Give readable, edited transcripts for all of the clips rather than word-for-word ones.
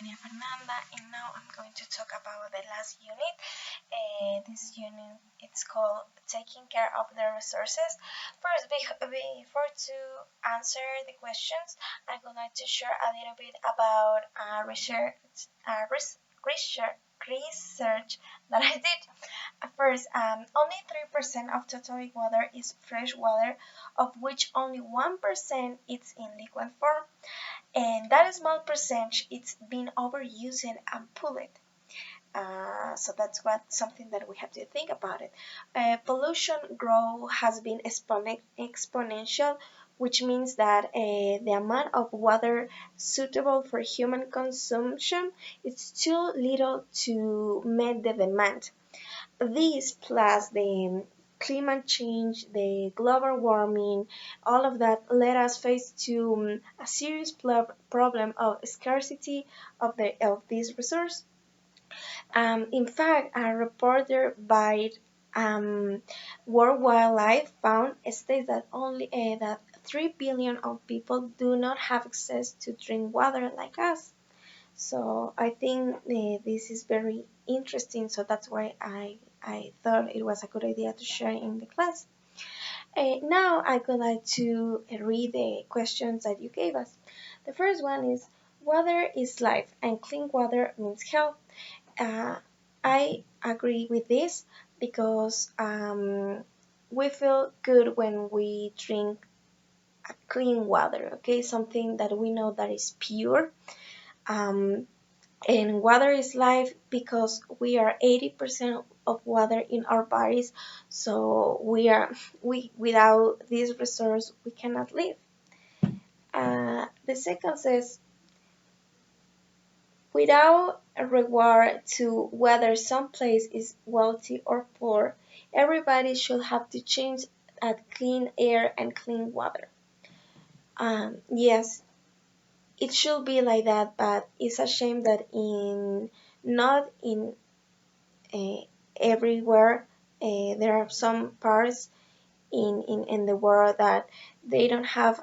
Maria Fernanda, and now I'm going to talk about the last unit. This unit it's called Taking Care of the Resources. First, before to answer the questions, I would like to share a little bit about research that I did. First, only 3% of total water is fresh water, of which only 1% is in liquid form, and that small percentage it's been overused and polluted. So that's what something that we have to think about it. Pollution growth has been exponential, which means that the amount of water suitable for human consumption is too little to meet the demand. This plus the climate change, the global warming, all of that led us face to a serious problem of scarcity of this resource. In fact, a reporter by World Wildlife Fund states that only that 3 billion of people do not have access to drink water like us. So I think this is very interesting. So that's why I thought it was a good idea to share in the class. Now I would like to read the questions that you gave us. The first one is water is life and clean water means health. Uh, I agree with this because we feel good when we drink clean water. Okay, something that we know that is pure. Um, and water is life because we are 80% of water in our bodies. So we without this resource we cannot live. The second says without a regard to whether some place is wealthy or poor, everybody should have to change at clean air and clean water. Yes, it should be like that, but it's a shame that in not in uh, everywhere there are some parts in the world that they don't have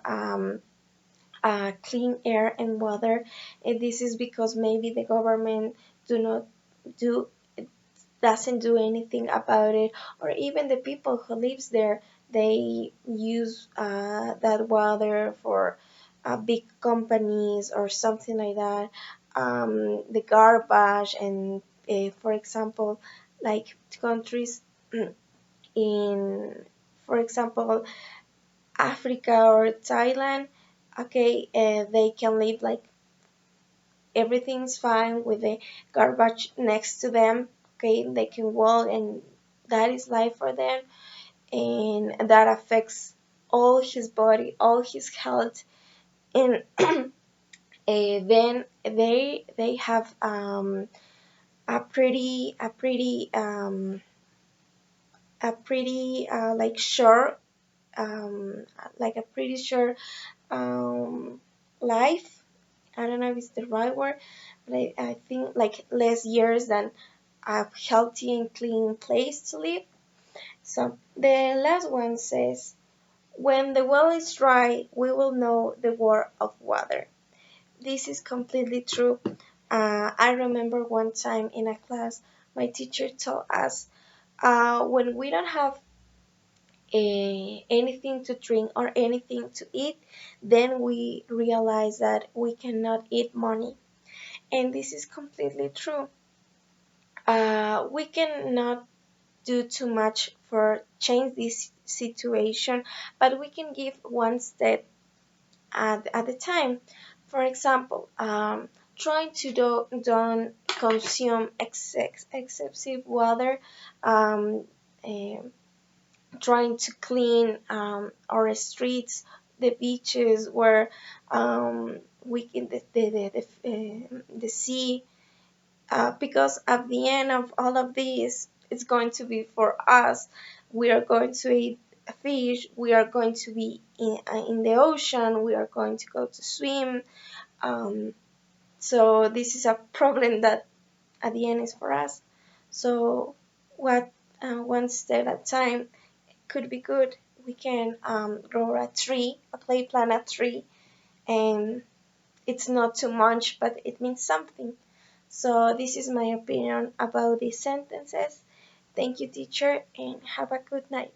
clean air and water, and this is because maybe the government do not do doesn't do anything about it, or even the people who lives there they use that water for big companies or something like that. The garbage and for example like countries in for example Africa or Thailand, okay, they can live like everything's fine with the garbage next to them. Okay, they can walk, and that is life for them, and that affects all his body, all his health, and then they have a pretty like short like a pretty short um, life. I don't know if it's the right word, but I think like less years than a healthy and clean place to live. So the last one says, when the well is dry, we will know the worth of water. This is completely true. I remember one time in a class, my teacher told us when we don't have anything to drink or anything to eat, then we realize that we cannot eat money. And this is completely true. We cannot do too much for change this situation, but we can give one step at a time. For example, trying to don't consume excessive water, um, eh, trying to clean our streets, the beaches where we can the sea, because at the end of all of this, it's going to be for us. We are going to eat fish. We are going to be in the ocean. We are going to go to swim. Um, so this is a problem that at the end is for us. So what one step at a time could be good. We can grow a tree, a play plant a tree, and it's not too much, but it means something. So this is my opinion about these sentences. Thank you, teacher, and have a good night.